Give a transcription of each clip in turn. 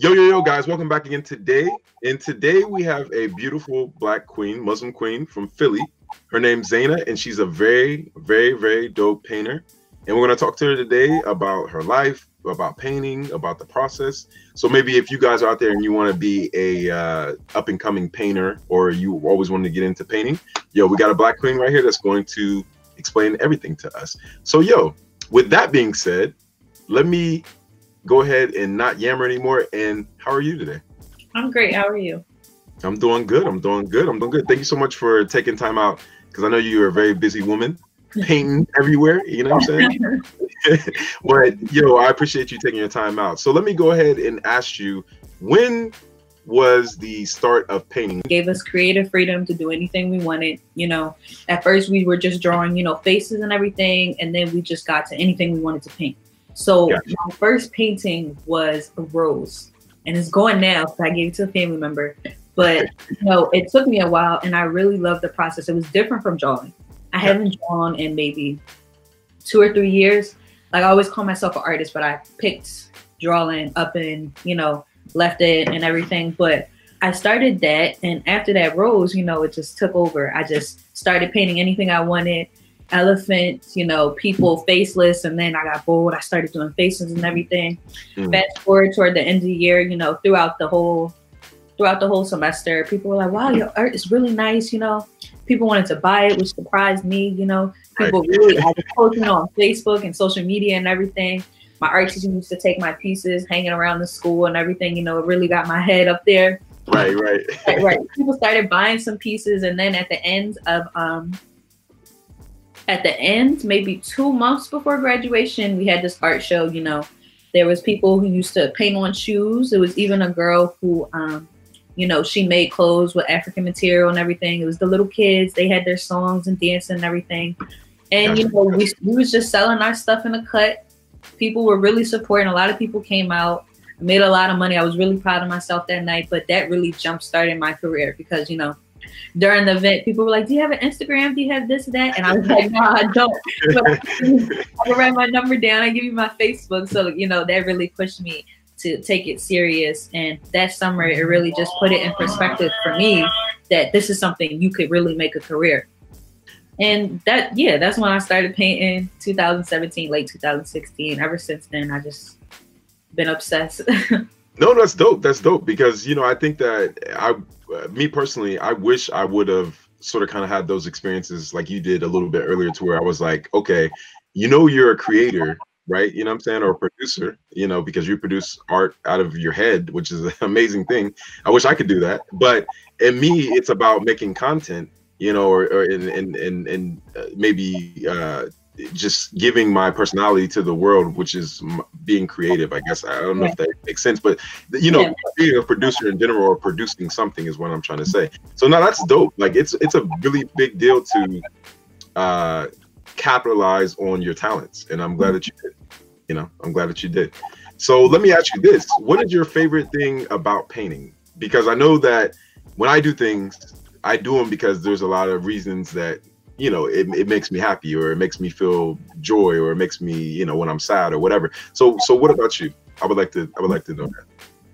Yo, guys, welcome back again today. And today we have a beautiful black queen, Muslim queen from Philly. Her name's Zeina, and she's a very dope painter. And we're going to talk to her today about her life, about painting, about the process. So maybe if you guys are out there and you want to be a up-and-coming painter, or you always wanted to get into painting, yo, we got a black queen right here that's going to explain everything to us. So, yo, with that being said, let me go ahead and not yammer anymore. And how are you today? I'm great. How are you? I'm doing good. I'm doing good. Thank you so much for taking time out, because I know you're a very busy woman, painting everywhere. You know what I'm saying? But yo, I appreciate you taking your time out. So let me go ahead and ask you, when was the start of painting? It gave us creative freedom to do anything we wanted. You know, at first we were just drawing, faces and everything, and then we just got to anything we wanted to paint. So my first painting was a rose, and it's going now because I gave it to a family member. But it took me a while, and I really loved the process. It was different from drawing. I haven't drawn in maybe 2 or 3 years. Like, I always call myself an artist, but I picked drawing up and left it and everything. But I started that, and after that rose, it just took over. I just started painting anything I wanted. Elephants, people faceless, and then I got bored. I started doing faces and everything. Fast forward toward the end of the year, throughout the whole semester, people were like, "Wow, your art is really nice." People wanted to buy it, which surprised me. People really, I was posting on Facebook and social media and everything. My art teacher used to take my pieces, hanging around the school and everything. It really got my head up there. Right. People started buying some pieces, and then at the end, maybe 2 months before graduation, we had this art show. There was people who used to paint on shoes. There was even a girl who, she made clothes with African material and everything. It was the little kids. They had their songs and dancing and everything. And, we was just selling our stuff in a cut. People were really supporting. A lot of people came out. I made a lot of money. I was really proud of myself that night, but that really jump-started my career because, during the event, people were like, "Do you have an Instagram? Do you have this, that?" And I was like, "No, I don't." I can write my number down. I give you my Facebook. So, that really pushed me to take it serious. And that summer, it really just put it in perspective for me that this is something you could really make a career. And that's when I started painting, 2017, late 2016. Ever since then, I just been obsessed. No, that's dope. That's dope because, I think that me personally, I wish I would have sort of kind of had those experiences like you did a little bit earlier, to where I was like, okay, you're a creator, right? You know what I'm saying? Or a producer, because you produce art out of your head, which is an amazing thing. I wish I could do that. But in me, it's about making content, or maybe just giving my personality to the world, which is being creative. I guess I don't know if that makes sense, but being a producer in general, or producing something, is what I'm trying to say. So now that's dope. Like, it's a really big deal to capitalize on your talents, and I'm glad that you did. I'm glad that you did. So let me ask you this: what is your favorite thing about painting? Because I know that when I do things, I do them because there's a lot of reasons that it makes me happy, or it makes me feel joy, or it makes me, when I'm sad or whatever. So what about you? I would like to know that.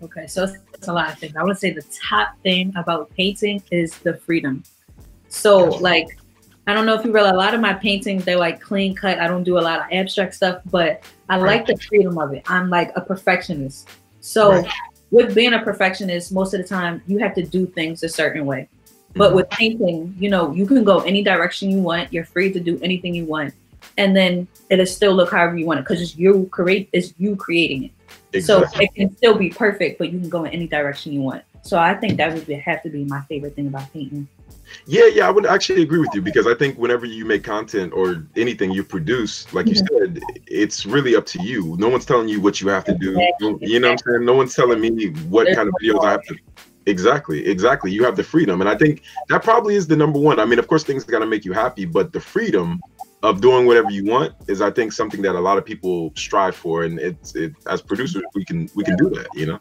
Okay, so it's a lot of things. I would say the top thing about painting is the freedom. So like, I don't know if you realize, a lot of my paintings, they're like clean cut. I don't do a lot of abstract stuff, but I like the freedom of it. I'm like a perfectionist. So with being a perfectionist, most of the time you have to do things a certain way. But with painting, you can go any direction you want. You're free to do anything you want. And then it'll still look however you want it, because it's you creating it. Exactly. So it can still be perfect, but you can go in any direction you want. So I think that would have to be my favorite thing about painting. Yeah, I would actually agree with you, because I think whenever you make content or anything you produce, like you said, it's really up to you. No one's telling you what you have to do. You know what I'm saying? No one's telling me what kind of videos I have to. Exactly. You have the freedom. And I think that probably is the number one. I mean, of course, things got to make you happy, but the freedom of doing whatever you want is, I think, something that a lot of people strive for. And as producers, we can do that,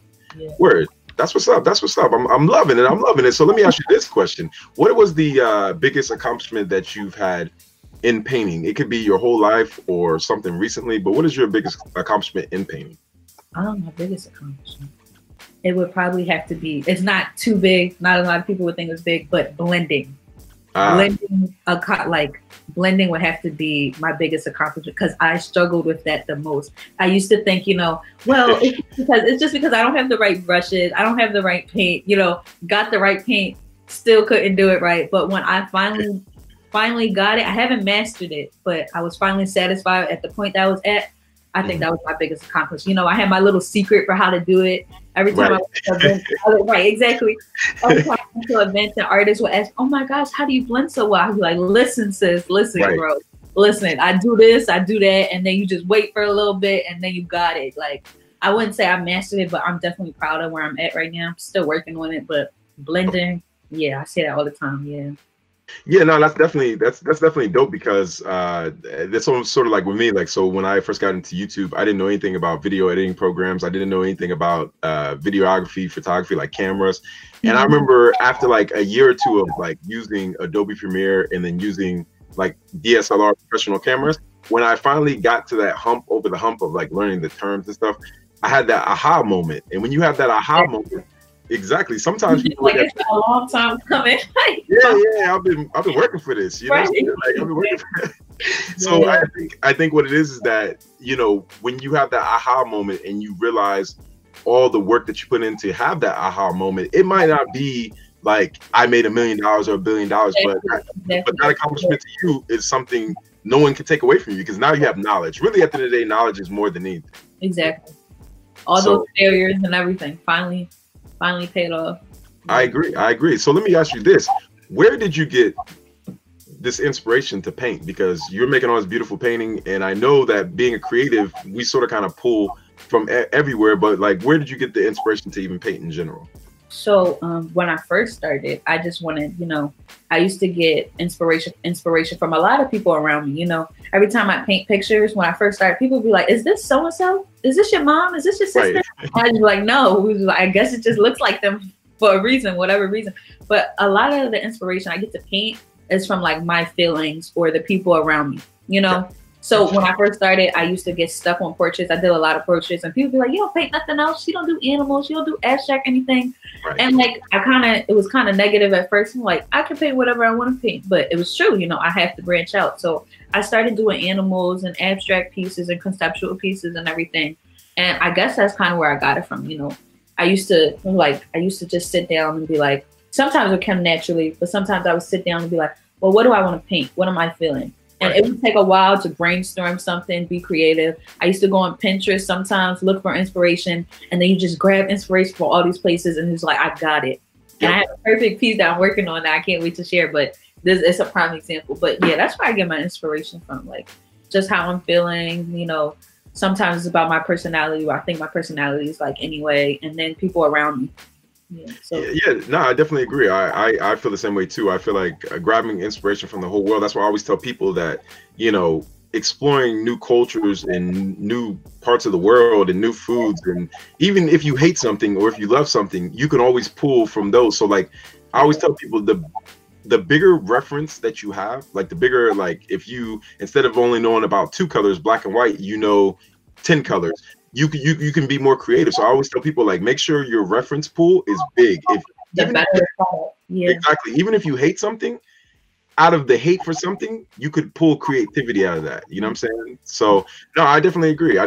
Word. That's what's up. I'm loving it. So let me ask you this question. What was the biggest accomplishment that you've had in painting? It could be your whole life or something recently, but what is your biggest accomplishment in painting? My biggest accomplishment. it would probably have to be, it's not too big. Not a lot of people would think it's big, but blending. Blending would have to be my biggest accomplishment because I struggled with that the most. I used to think, well, it's just because I don't have the right brushes, I don't have the right paint, got the right paint, still couldn't do it right. But when I finally got it, I haven't mastered it, but I was finally satisfied at the point that I was at. I think that was my biggest accomplishment. I had my little secret for how to do it. Every time I went to events, right, exactly. Every time I went to events and artists would ask, "Oh my gosh, how do you blend so well?" I'd be like, "Listen, sis, listen, bro, listen. I do this, I do that, and then you just wait for a little bit, and then you got it." Like, I wouldn't say I mastered it, but I'm definitely proud of where I'm at right now. I'm still working on it, but blending, yeah, I say that all the time. Yeah. Yeah, no, that's definitely dope because that's sort of like with me. Like, so when I first got into YouTube, I didn't know anything about video editing programs. I didn't know anything about videography, photography, like cameras. And I remember after like a year or two of like using Adobe Premiere and then using like DSLR professional cameras, when I finally got to that over the hump of like learning the terms and stuff, I had that aha moment. And when you have that aha moment, exactly. Sometimes people like it's a long time coming. yeah. I've been working for this. Like, I've been working for it. So I think what it is that when you have that aha moment and you realize all the work that you put in to have that aha moment, it might not be like I made $1 million or $1 billion, but that accomplishment to you is something no one can take away from you because now you have knowledge. Really, at the end of the day, knowledge is more than anything. Exactly. All those failures and everything finally paid off. I agree. So let me ask you this. Where did you get this inspiration to paint? Because you're making all this beautiful painting, and I know that being a creative, we sort of kind of pull from everywhere, but like, where did you get the inspiration to even paint in general? So when I first started, I just wanted, I used to get inspiration from a lot of people around me. Every time I paint pictures, when I first started, people would be like, "Is this so-and-so? Is this your mom? Is this your sister?" Right. I'd be like, "No." I guess it just looks like them for a reason, whatever reason. But a lot of the inspiration I get to paint is from like my feelings or the people around me, Yeah. So when I first started, I used to get stuck on portraits. I did a lot of portraits, and people be like, "You don't paint nothing else. You don't do animals. You don't do abstract anything." Right. And like, it was kind of negative at first. I'm like, I can paint whatever I want to paint, but it was true. I have to branch out. So I started doing animals and abstract pieces and conceptual pieces and everything. And I guess that's kind of where I got it from. I used to just sit down and be like, sometimes it would come naturally, but sometimes I would sit down and be like, well, what do I want to paint? What am I feeling? And it would take a while to brainstorm something, be creative. I used to go on Pinterest sometimes, look for inspiration, and then you just grab inspiration from all these places, and it's like, I got it. And I have a perfect piece that I'm working on that I can't wait to share, but this is a prime example. But yeah, that's where I get my inspiration from, like just how I'm feeling. Sometimes it's about my personality, or I think my personality is like anyway, and then people around me. No, I definitely agree. I feel the same way too. I feel like grabbing inspiration from the whole world. That's why I always tell people that exploring new cultures and new parts of the world and new foods, and even if you hate something or if you love something, you can always pull from those. So like I always tell people, the bigger reference that you have, like the bigger, like if you, instead of only knowing about 2 colors, black and white, 10 colors. You can be more creative. So I always tell people, like, make sure your reference pool is big. Exactly. Even if you hate something, out of the hate for something, you could pull creativity out of that. You know what I'm saying? So no, I definitely agree.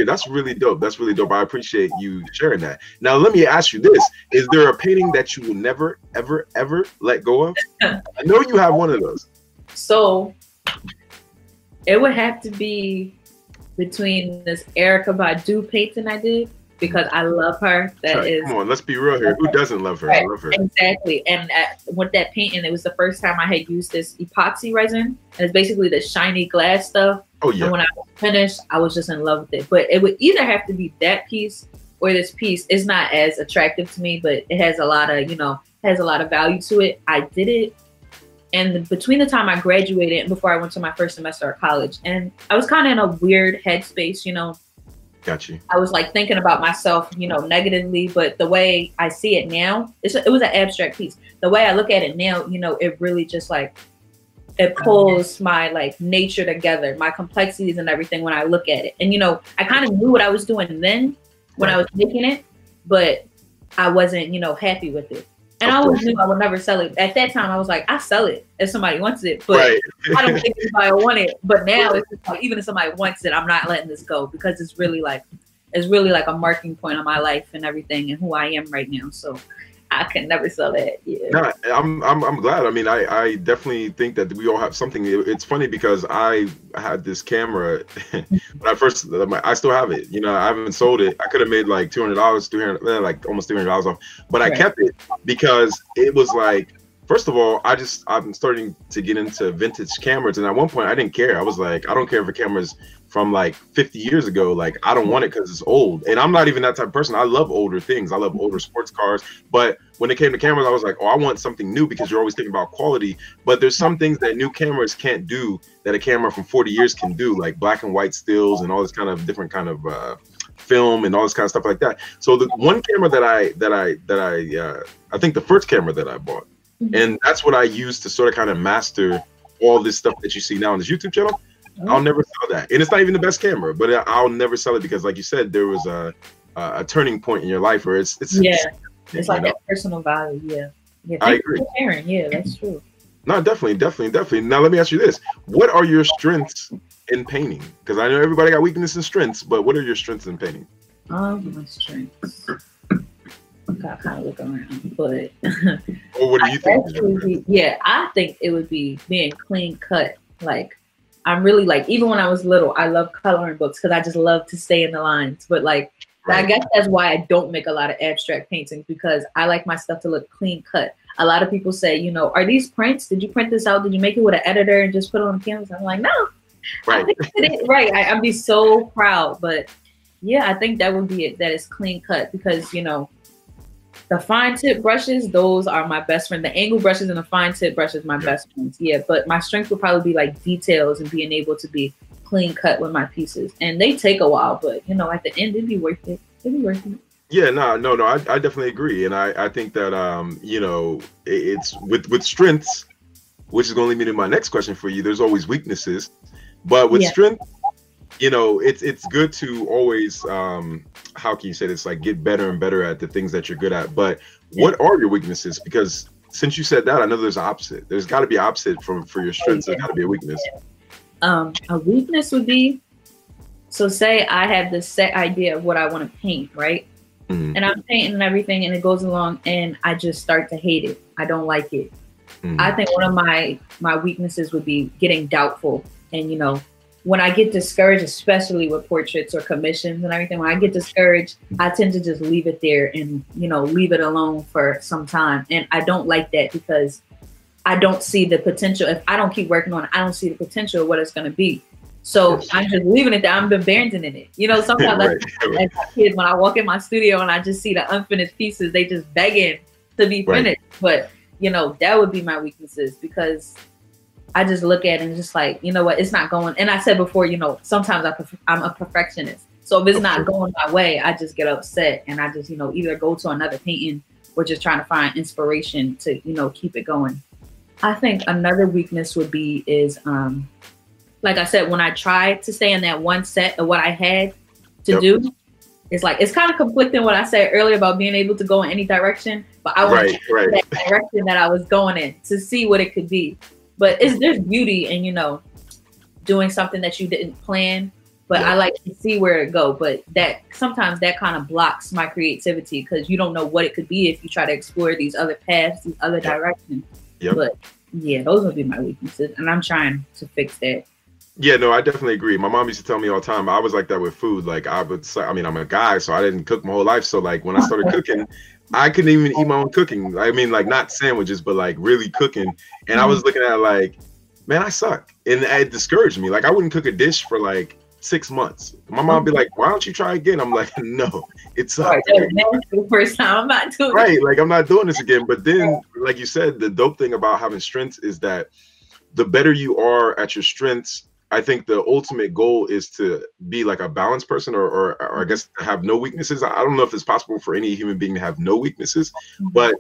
That's really dope. I appreciate you sharing that. Now let me ask you this: is there a painting that you will never, ever, ever let go of? I know you have one of those. So it would have to be between this Erykah Badu painting I did, because I love her. Come on, let's be real here. Who doesn't love her? Right, I love her. Exactly. And with that painting, it was the first time I had used this epoxy resin. And it's basically the shiny glass stuff. Oh, yeah. And when I was finished, I was just in love with it. But it would either have to be that piece or this piece. It's not as attractive to me, but it has a lot of, value to it. I did it. And between the time I graduated and before I went to my first semester of college, and I was kind of in a weird headspace, Got you. I was like thinking about myself, negatively, but the way I see it now, it was an abstract piece. The way I look at it now, it really just like, it pulls my like nature together, my complexities and everything when I look at it. And, I kind of knew what I was doing then when I was making it, but I wasn't, you know, happy with it. And I always knew I would never sell it. At that time, I was like, I sell it if somebody wants it, but I don't think anybody will want it. But now it's just like, even if somebody wants it, I'm not letting this go because it's really like a marking point on my life and everything and who I am right now. So I can never sell that. Yeah. No, I'm glad. I mean, I definitely think that we all have something. It's funny because I had this camera when I first, I still have it. You know, I haven't sold it. I could have made like $200, like almost $300 off, but I kept it because it was like, first of all, I'm starting to get into vintage cameras, and at one point I didn't care. I was like, I don't care if a camera's from like 50 years ago. Like, I don't want it because it's old. And I'm not even that type of person. I love older things. I love older sports cars. But when it came to cameras, I was like, oh, I want something new because you're always thinking about quality. But there's some things that new cameras can't do that a camera from 40 years can do, like black and white stills and all this kind of different kind of film and all this kind of stuff like that. So the one camera that I think the first camera that I bought, and that's what I used to sort of kind of master all this stuff that you see now on this YouTube channel. I'll never sell that, and it's not even the best camera, but I'll never sell it because, like you said, there was a turning point in your life where it's like that personal value. Yeah, I agree. Yeah, that's true. No, definitely. Now let me ask you this: what are your strengths in painting? Because I know everybody got weaknesses and strengths, but what are your strengths in painting? My strengths. I kind of look around, but well, what do you think? I think it would be being clean cut. Like, I'm really like, even when I was little, I love coloring books because I just love to stay in the lines. But like, I guess that's why I don't make a lot of abstract paintings, because I like my stuff to look clean cut. A lot of people say, you know, are these prints? Did you print this out? Did you make it with an editor and just put it on the canvas? I'm like, no. Right. I'd be so proud. But yeah, I think that would be it. That is clean cut, because, you know, the fine tip brushes, those are my best friend. The angle brushes and the fine tip brushes, my best friends. Yeah, but my strength would probably be like details and being able to be clean cut with my pieces. And they take a while, but you know, at the end, it'd be worth it. Yeah, no, I definitely agree, and I think that you know, it's with strengths, which is going to lead me to my next question for you. There's always weaknesses, but with strength, you know, it's good to always how can you say this, like, get better and better at the things that you're good at. But what are your weaknesses? Because since you said that, I know there's an opposite. There's got to be opposite for your strengths. There's got to be a weakness. A weakness would be, so say I have this set idea of what I want to paint, right? And I'm painting and everything, and it goes along, and I just start to hate it. I don't like it. I think one of my weaknesses would be getting doubtful. And, you know, when I get discouraged, especially with portraits or commissions and everything, when I get discouraged, I tend to just leave it there and, you know, leave it alone for some time. And I don't like that, because I don't see the potential. If I don't keep working on it, I don't see the potential of what it's going to be. So I'm just leaving it there. I'm abandoning it. You know, sometimes as a kid, when I walk in my studio and I just see the unfinished pieces, they just begging to be finished. But, you know, that would be my weaknesses, because I just look at it and just like, you know what, it's not going. And I said before, you know, sometimes I'm a perfectionist. So if it's not going my way, I just get upset, and I just, you know, either go to another painting or just trying to find inspiration to, you know, keep it going. I think another weakness would be is, like I said, when I try to stay in that one set of what I had to do, it's like, it's kind of conflicting what I said earlier about being able to go in any direction, but I want that direction that I was going in to see what it could be. But there's beauty in, you know, doing something that you didn't plan, but I like to see where it go. But that sometimes that kind of blocks my creativity, because you don't know what it could be if you try to explore these other paths, these other directions. But yeah, those would be my weaknesses, and I'm trying to fix that. Yeah, no, I definitely agree. My mom used to tell me all the time, I was like that with food. Like, I would say, I mean, I'm a guy, so I didn't cook my whole life. So like, when I started cooking, I couldn't even eat my own cooking. I mean, like, not sandwiches, but like really cooking. And I was looking at it like, man, I suck. And it discouraged me. Like, I wouldn't cook a dish for like 6 months. My mom would be like, why don't you try again? I'm like, no, it sucks. The first time, I'm not doing it. Like, I'm not doing this again. But then, like you said, the dope thing about having strengths is that the better you are at your strengths, I think the ultimate goal is to be like a balanced person, or I guess to have no weaknesses. I don't know if it's possible for any human being to have no weaknesses, but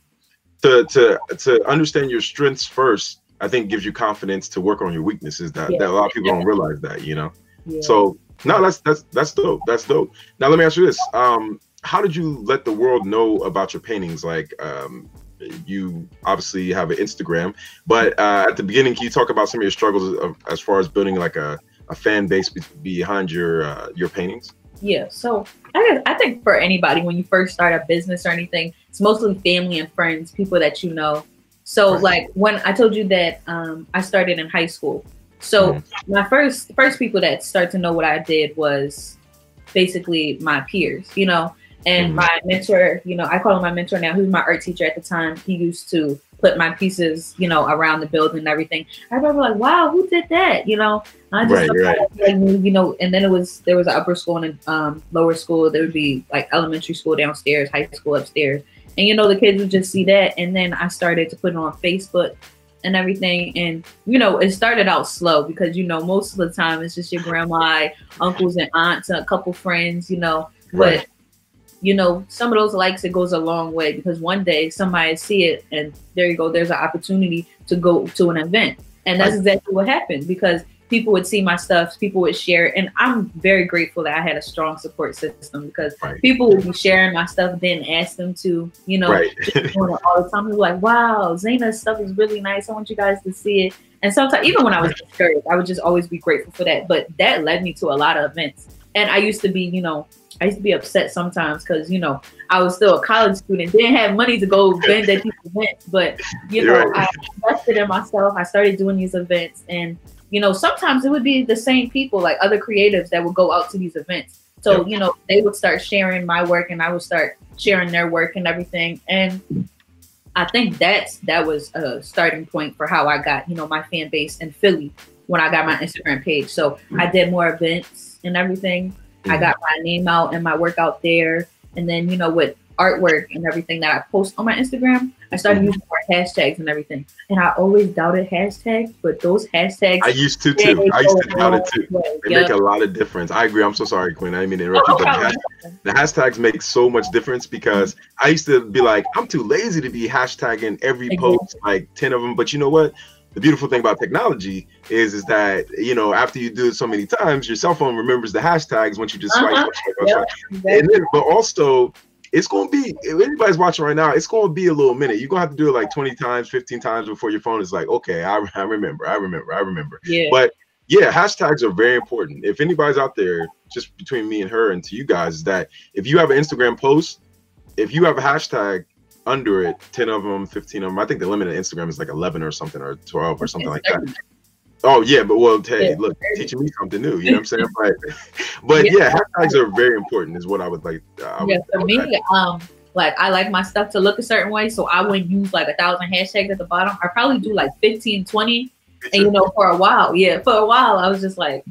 to understand your strengths first, I think gives you confidence to work on your weaknesses. That a lot of people don't realize that, you know. So no, that's dope. That's dope. Now let me ask you this: how did you let the world know about your paintings? Like, you obviously have an Instagram, but at the beginning, can you talk about some of your struggles as far as building like a fan base behind your paintings? Yeah, so I think for anybody, when you first start a business or anything, it's mostly family and friends, people that you know. So like when I told you that I started in high school, so my first people that start to know what I did was basically my peers, you know, and my mentor, you know, I call him my mentor now. He was my art teacher at the time. He used to put my pieces, you know, around the building and everything. I remember like, wow, who did that? You know, I just like, you know, and then there was an upper school and a lower school. There would be like elementary school downstairs, high school upstairs. And, you know, the kids would just see that. And then I started to put it on Facebook and everything. And, you know, it started out slow because, you know, most of the time it's just your grandma, uncles and aunts and a couple friends, you know, but you know, some of those likes, it goes a long way because one day somebody see it and there you go, there's an opportunity to go to an event. And that's exactly what happened because people would see my stuff, people would share. And I'm very grateful that I had a strong support system because people would be sharing my stuff, then ask them to, you know, just doing it all the time. They were like, wow, Zeina's stuff is really nice. I want you guys to see it. And sometimes, even when I was discouraged, I would just always be grateful for that. But that led me to a lot of events. And I used to be, you know, I used to be upset sometimes because, you know, I was still a college student, didn't have money to go bend at these events. But, you know, I invested in myself. I started doing these events. And, you know, sometimes it would be the same people, like other creatives that would go out to these events. So, you know, they would start sharing my work and I would start sharing their work and everything. And I think that was a starting point for how I got, you know, my fan base in Philly when I got my Instagram page. So I did more events and everything. I got my name out and my work out there. And then, you know, with artwork and everything that I post on my Instagram, I started using more hashtags and everything. And I always doubted hashtags, but those hashtags. I used to too. I used to doubt it too. They make a lot of difference. I agree. I'm so sorry, Quinn. I didn't mean to interrupt you. But the hashtags make so much difference because I used to be like, I'm too lazy to be hashtagging every post, like 10 of them. But you know what? The beautiful thing about technology is that, you know, after you do it so many times, your cell phone remembers the hashtags once you just swipe. And then, but also, it's going to be, if anybody's watching right now, it's going to be a little minute. You're going to have to do it like 20 times, 15 times before your phone is like, okay, I remember. Yeah. But yeah, hashtags are very important. If anybody's out there, just between me and her and to you guys, is that if you have an Instagram post, if you have a hashtag under it, 10 of them, 15 of them, I think the limit on Instagram is like 11 or something, or 12 or something like that. Oh yeah, but well, hey, look, teaching me something new, you know what I'm saying? But yeah, hashtags are very important is what I would like. For me, like I like my stuff to look a certain way, so I wouldn't use like 1,000 hashtags at the bottom. I probably do like 15, 20. And you know, for a while, I was just like,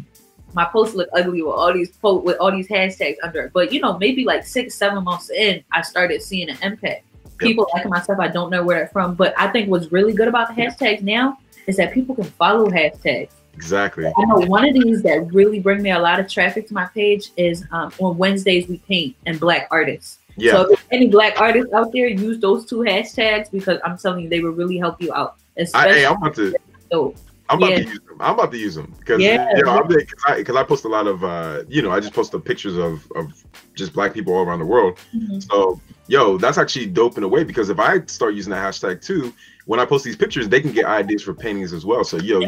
my posts look ugly with all these hashtags under it. But you know, maybe like 6-7 months in, I started seeing an impact. People liking my stuff. I don't know where they're from, but I think what's really good about the hashtags now is that people can follow hashtags. Exactly. I know one of these that really bring me a lot of traffic to my page is on Wednesdays We Paint and Black artists. Yeah. So if there's any Black artists out there, use those 2 hashtags because I'm telling you, they will really help you out. I'm about to use them because because I post a lot of I just post the pictures of just Black people all around the world. So that's actually dope in a way because if I start using that hashtag too, when I post these pictures, they can get ideas for paintings as well. So you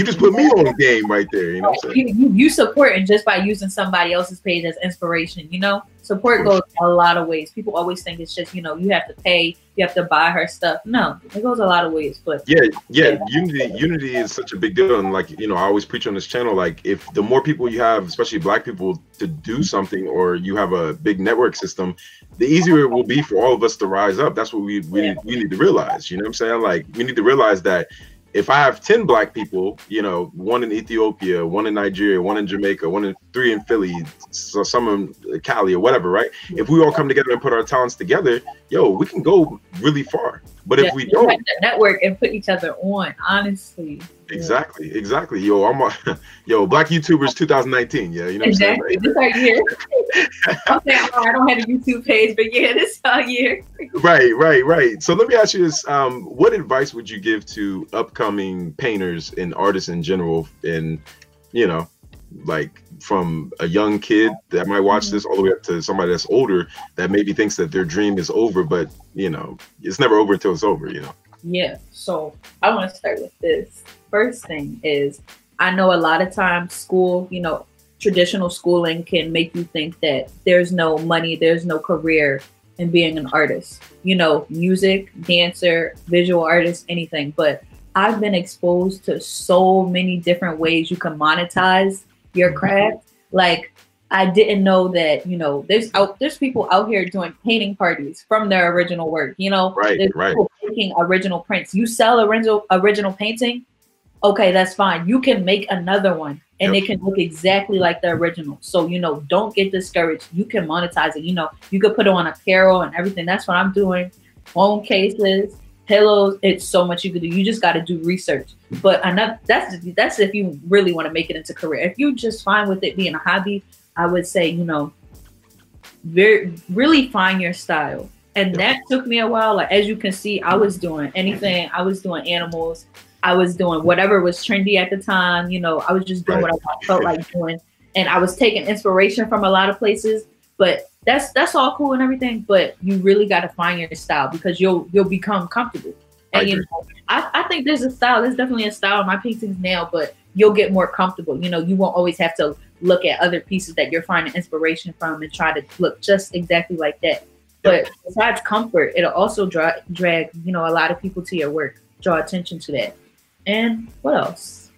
just put me on the game right there. You know what I'm saying? You supporting just by using somebody else's page as inspiration. You know, support goes a lot of ways. People always think it's just, you know, you have to pay, you have to buy her stuff. No, it goes a lot of ways. But unity is such a big deal. And like, you know, I always preach on this channel, like if the more people you have, especially Black people, to do something, or you have a big network system, the easier it will be for all of us to rise up. That's what we need to realize. You know what I'm saying? Like, we need to realize that if I have 10 Black people, you know, 1 in Ethiopia, 1 in Nigeria, 1 in Jamaica, 3 in Philly, so some in Cali or whatever, right? If we all come together and put our talents together, we can go really far. But if we don't, have to network and put each other on, honestly. Exactly. Black YouTubers 2019. Yeah, you know what I'm saying? This our year. I'm saying, I don't have a YouTube page, but yeah, this is our year. Right. So let me ask you this: what advice would you give to upcoming painters and artists in general, and you know, like from a young kid that might watch this all the way up to somebody that's older that maybe thinks that their dream is over, but you know, it's never over until it's over, you know? Yeah. So I want to start with this. First thing is, I know a lot of times school, you know, traditional schooling can make you think that there's no money, there's no career in being an artist, you know, music, dancer, visual artist, anything. But I've been exposed to so many different ways you can monetize your craft. Like, I didn't know that, you know, there's people out here doing painting parties from their original work, you know, there's people making original prints. You sell original painting, okay, that's fine. You can make another one and it can look exactly like the original. So, you know, don't get discouraged. You can monetize it. You know, you could put it on apparel and everything. That's what I'm doing. Phone cases, pillows. It's so much you could do. You just got to do research. But that's if you really want to make it into a career. If you just fine with it being a hobby, I would say, you know, really find your style. And that took me a while. Like, as you can see, I was doing anything. I was doing animals. I was doing whatever was trendy at the time. You know, I was just doing what I felt like doing. And I was taking inspiration from a lot of places. But that's all cool and everything. But you really got to find your style, because you'll become comfortable. And you know, I think there's a style. There's definitely a style in my paintings now, but you'll get more comfortable. You know, you won't always have to look at other pieces that you're finding inspiration from and try to look just exactly like that. But besides comfort, it'll also drag, you know, a lot of people to your work, draw attention to that. And what else?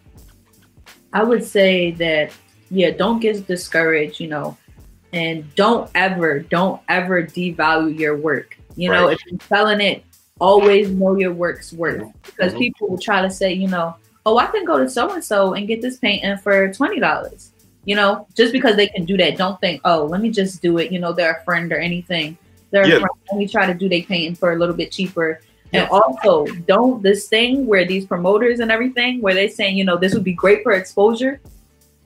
I would say that, yeah, don't get discouraged, you know, and don't ever devalue your work. You know, if you're selling it, always know your work's worth, because people will try to say, you know, oh, I can go to so-and-so and get this painting for $20. You know, just because they can do that, don't think, oh, let me just do it. You know, they're a friend or anything. They're a friend. Let me try to do their painting for a little bit cheaper. And also, don't, this thing where these promoters and everything, where they're saying, you know, this would be great for exposure.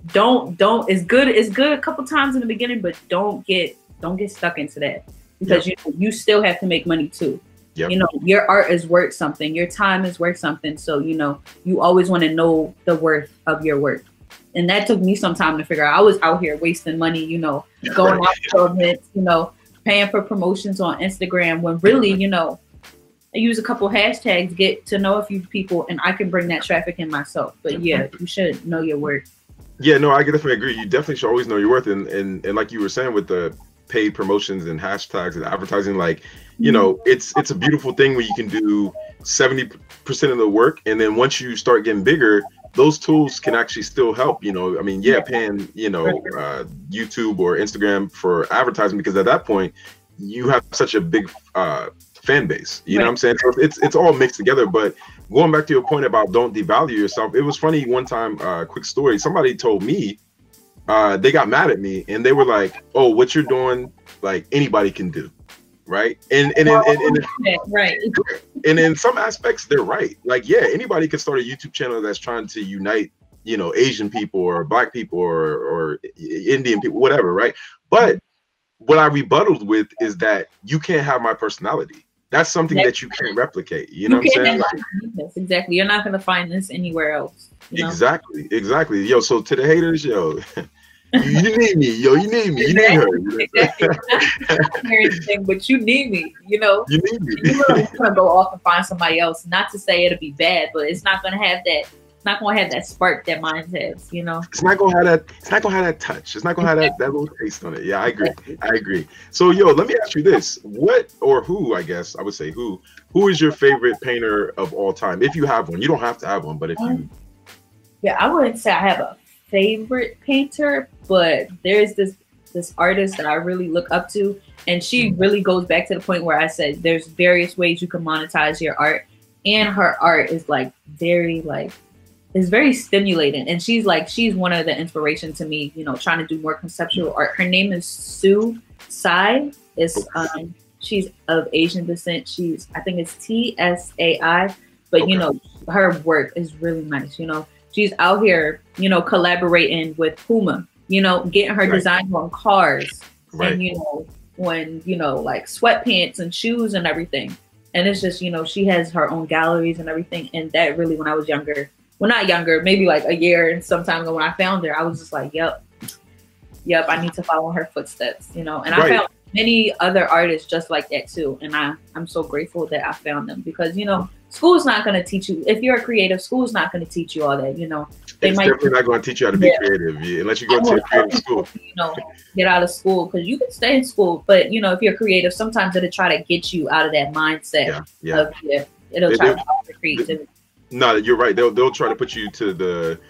Don't, it's good a couple times in the beginning, but don't get stuck into that, because you know, you still have to make money too. You know, your art is worth something. Your time is worth something. So, you know, you always want to know the worth of your work. And that took me some time to figure out. I was out here wasting money, you know, going out to events, you know, paying for promotions on Instagram, when really, you know, I use a couple hashtags, get to know a few people, and I can bring that traffic in myself. But yeah, you should know your worth. Yeah, no, I definitely agree. You definitely should always know your worth. And like you were saying with the paid promotions and hashtags and advertising, like, you know, it's a beautiful thing when you can do 70% of the work, and then once you start getting bigger, those tools can actually still help. You know, I mean, paying, you know, YouTube or Instagram for advertising, because at that point you have such a big fan base, you know what I'm saying? So it's all mixed together. But going back to your point about don't devalue yourself, it was funny one time, quick story, somebody told me, they got mad at me and they were like, oh, what you're doing, like, anybody can do. Right. And in some aspects, they're right. Like, yeah, anybody could start a YouTube channel that's trying to unite, you know, Asian people or Black people or Indian people, whatever. Right. But what I rebutted with is that you can't have my personality. That's something that you can't replicate. You know what I'm saying? Exactly. You're not going to find this anywhere else. You know? Exactly. Yo, so to the haters, yo, you need me, yo. You need me. You need her. Exactly. Not hear anything, but you need me. You know. You need me. You're gonna go off and find somebody else. Not to say it'll be bad, but it's not gonna have that. It's not gonna have that spark that mine has. You know. It's not gonna have that. It's not gonna have that touch. It's not gonna have that little taste on it. Yeah, I agree. So, yo, let me ask you this: what or who? I guess I would say who is your favorite painter of all time? If you have one, you don't have to have one, but if you. Yeah, I wouldn't say I have a favorite painter, but there's this artist that I really look up to, and she really goes back to the point where I said there's various ways you can monetize your art, and her art is like very it's very stimulating, and she's one of the inspiration to me, you know, trying to do more conceptual art. Her name is Tsai. She's of Asian descent. I think it's TSAI, but you know, her work is really nice. You know, she's out here, you know, collaborating with Puma, you know, getting her design on cars, and, you know, when, you know, like sweatpants and shoes and everything. And it's just, you know, she has her own galleries and everything. And that really, when I was younger, well, not younger, maybe like a year and sometime ago when I found her, I was just like, yep, yep, I need to follow her footsteps, you know. And I found many other artists just like that too. And I'm so grateful that I found them, because, you know, school's not going to teach you. If you're a creative, school's not going to teach you all that, you know. It's definitely not going to teach you how to be creative, unless you go to a creative school. You know, get out of school, because you can stay in school, but, you know, if you're creative, sometimes it'll try to get you out of that mindset. It'll try to stop the creativity. No, you're right. They'll try to put you to the.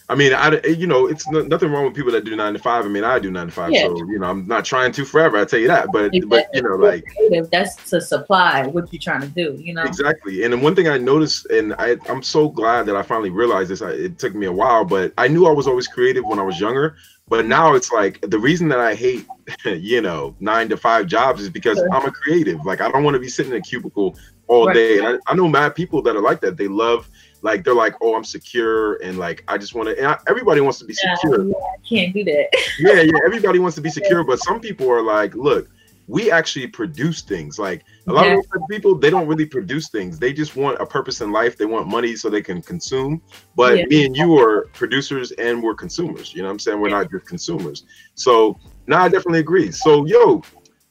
I mean, you know, it's nothing wrong with people that do 9 to 5. I mean, I do 9 to 5, so you know, I'm not trying to forever. I tell you that, but you know, like that's to supply what you're trying to do. You know, exactly. And then one thing I noticed, and I'm so glad that I finally realized this. It took me a while, but I knew I was always creative when I was younger. But now it's like the reason that I hate, you know, 9 to 5 jobs is because I'm a creative. Like, I don't want to be sitting in a cubicle all day. And I know mad people that are like that. They love. Like, they're like, oh, I'm secure, and like, I just want to. And everybody wants to be secure. Yeah, I can't do that. yeah, everybody wants to be secure, but some people are like, look, we actually produce things. Like a lot of those people, they don't really produce things. They just want a purpose in life. They want money so they can consume. But me and you are producers, and we're consumers. You know what I'm saying? We're not just consumers. So now I definitely agree. So yo,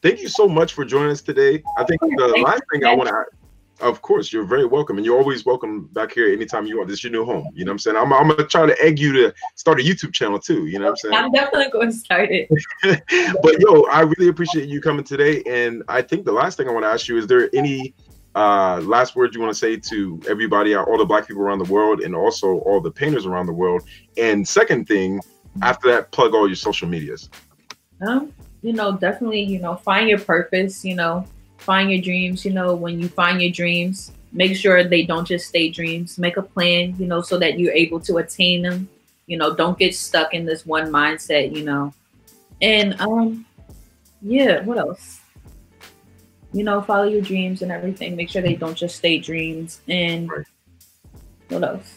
thank you so much for joining us today. I think the last thing I want to. Of course, you're very welcome, and you're always welcome back here anytime you want. This is your new home. You know what I'm saying? I'm gonna try to egg you to start a YouTube channel too. You know what I'm saying? I'm definitely going to start it. But yo, I really appreciate you coming today. And I think the last thing I want to ask you, is there any last words you want to say to everybody, all the Black people around the world, and also all the painters around the world? And second thing, after that, plug all your social medias. You know, definitely, you know, find your purpose, you know. Find your dreams. You know, when you find your dreams, make sure they don't just stay dreams. Make a plan, you know, so that you're able to attain them. You know, don't get stuck in this one mindset, you know. And yeah, what else? You know, follow your dreams and everything. Make sure they don't just stay dreams. And what else?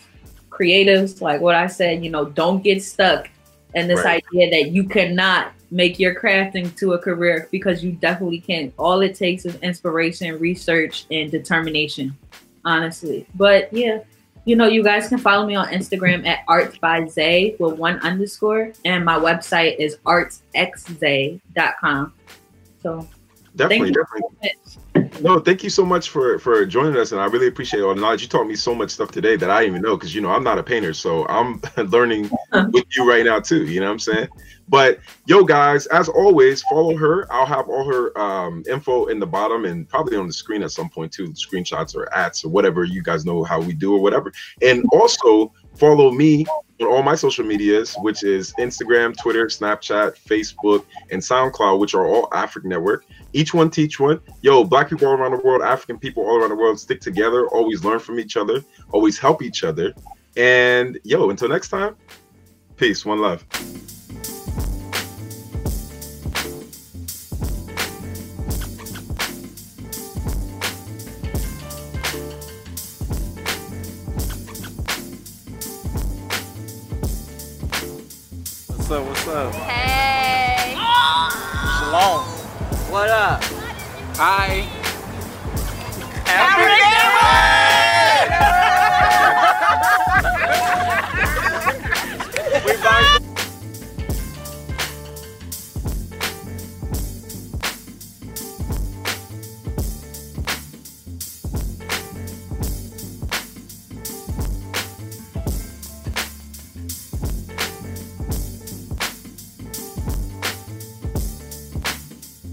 Creatives, like what I said, you know, don't get stuck in this idea that you cannot make your craft into a career, because you definitely can. All it takes is inspiration, research, and determination, honestly. But yeah, you know, you guys can follow me on Instagram at artsbyzay with 1_, and my website is artsxzay.com. So definitely. No, thank you so much for joining us, and I really appreciate all the knowledge. You taught me so much stuff today that I didn't even know, because you know, I'm not a painter, so I'm learning with you right now too. You know what I'm saying? But yo, guys, as always, follow her. I'll have all her info in the bottom and probably on the screen at some point too, screenshots or ats or whatever, you guys know how we do or whatever. And also follow me on all my social medias, which is Instagram, Twitter, Snapchat, Facebook, and SoundCloud, which are all African Network. Each one teach one. Yo, Black people all around the world, African people all around the world, stick together, always learn from each other, always help each other. And yo, until next time, peace, one love. What's up? Hey. Shalom. What up? Hi. African. We